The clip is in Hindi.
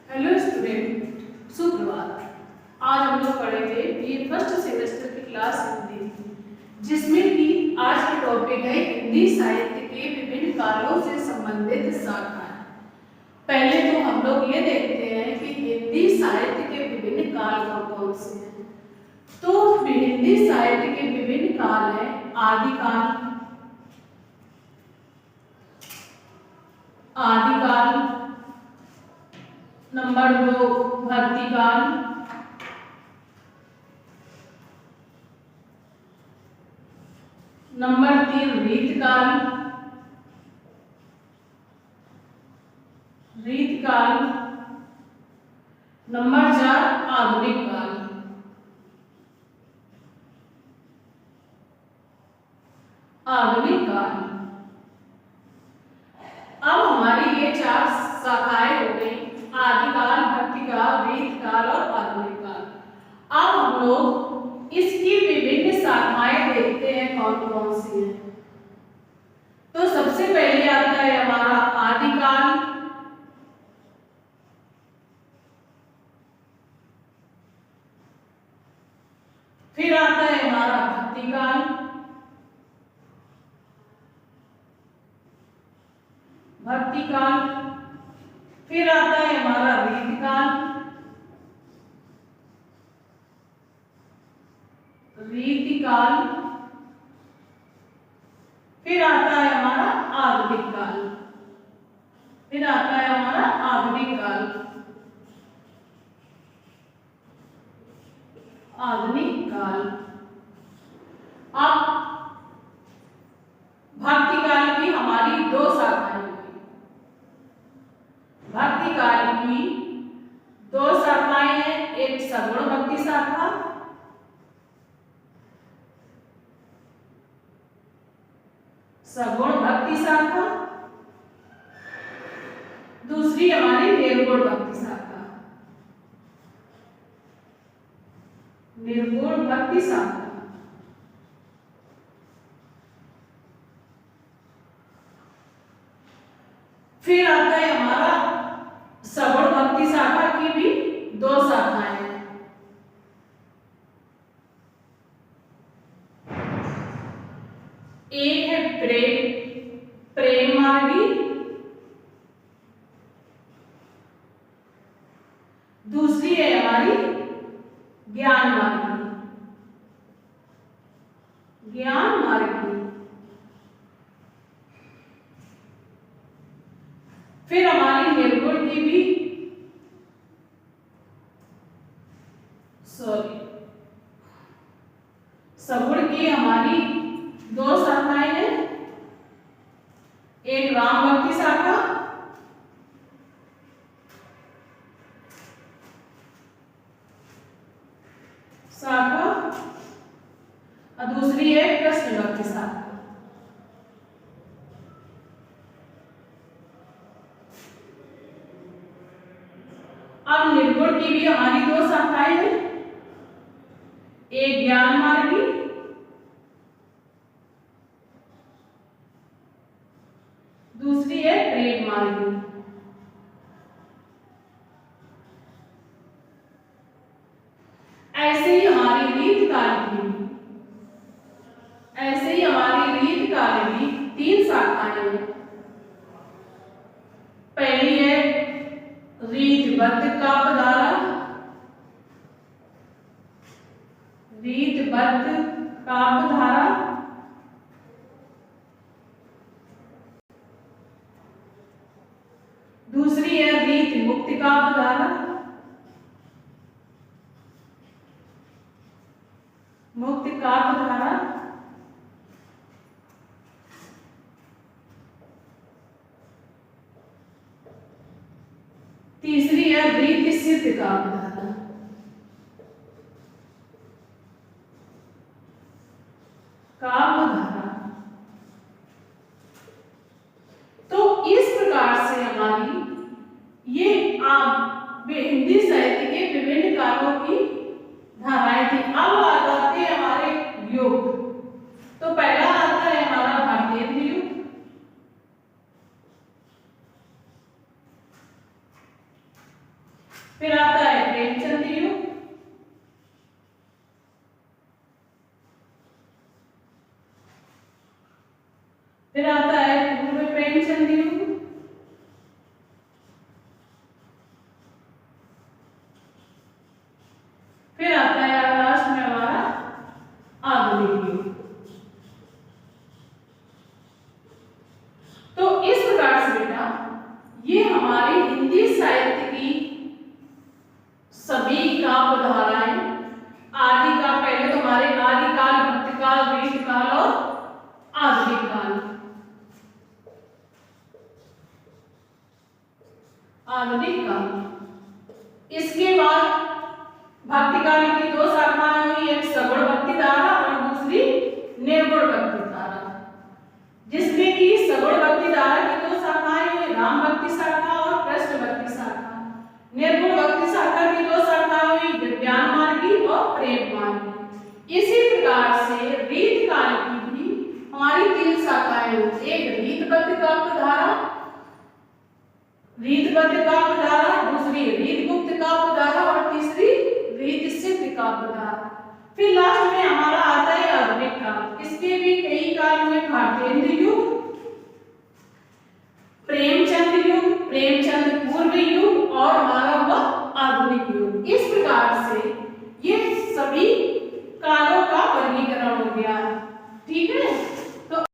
हेलो स्टूडेंट, सुप्रभात। आज हम लोग पढ़ेंगे ये फर्स्ट सेमेस्टर की क्लास हिंदी, जिसमें कि आज का टॉपिक है हिंदी साहित्य के विभिन्न कालों से संबंधित शाखाएं। पहले तो हम लोग ये देखते हैं कि हिंदी साहित्य के विभिन्न काल कौन से हैं। तो हिंदी साहित्य के विभिन्न काल हैं आदिकाल, नंबर 2 भक्तिकाल, नंबर 3 रीतकाल, नंबर 4 आधुनिक काल। अब हमारी ये 4 शाखाएं हो गई, आदिकाल, भक्तिकाल, रीतकाल और आधुनिक काल। अब हम लोग इसकी विभिन्न शाखाएं देखते हैं कौन कौन सी हैं। तो सबसे पहले आता है हमारा आदिकाल, फिर आता है हमारा भक्तिकाल, फिर आता है हमारा रीतकाल, फिर आता है हमारा आधुनिक काल, अब भक्तिकाल की हमारी 2 शाखाएं हुई। भक्तिकाल की 2 शाखाएं हैं, एक सगुण भक्ति शाखा, दूसरी हमारी निर्गुण भक्ति शाखा। फिर आता है हमारा सगुण भक्ति शाखा की भी 2 शाखाएं हैं। एक है प्रेम मार्गी, दूसरी है हमारी ज्ञान मार्गी। फिर हमारी निर्गुण की भी सगुण की हमारी 2 शाखाएं हैं, एक राम भक्ति शाखा, और दूसरी है कृष्ण भक्ति शाखा। अब निर्गुण की भी हमारी 2 शाखाएं हैं, एक ज्ञान मार्गी, दूसरी है प्रेम मार्गी। ऐसे ही हमारी रीतकाल की 3 शाखाएं हैं। पहली है रीतबद्ध काव्यधारा, दूसरी है रीत मुक्त काव्यधारा, तीसरी है रीत सिद्ध काव्यधारा। तो इस प्रकार से हमारी ये हिंदी साहित्य के विभिन्न कालों की धाराएं थी। अब आ जाते हैं हमारे युग। तो पहला आता है हमारा भारतीय युग, फिर आता है प्रेमचंद युग, फिर आता है पूर्व प्रेमचंद युग, फिर आता है लास्ट में हमारा आधुनिक युग। तो इस प्रकार से बेटा ये हमारी हिंदी साहित्य की सभी काव्य धाराएं, आदि का पहले तो हमारे आदिकाल, भक्तिकाल, वेदकाल और आधुनिक काल, आधुनिक काल। इसके बाद भक्तिकाल की दो शाखाएं हुई, एक सगुण भक्ति धारा और दूसरी निर्गुण भक्ति धारा, जिसमें कि सगुण भक्ति धारा की दो शाखाएं हुई, राम भक्ति शाखा और कृष्ण भक्ति शाखा। निर्गुण भक्ति शाखा की दो शाखाएं हुई, विज्ञान मार्गी और प्रेम मार्गी। इसी प्रकार से रीत काल की भी हमारी तीन शाखाएं हुई, एक रीतबद्ध काव्य धारा, रीतबद्ध काव्य धारा, दूसरी रीतगुप्त काव्य धारा और तीसरी रीत सिद्ध काव्य धारा। फिर लास्ट में हमारा आता है आधुनिक काल। इसके भी कई काल हुए, भारतेंद्र युग, प्रेमचंद युग, प्रेमचंद पूर्व युग और हमारा हुआ आधुनिक युग।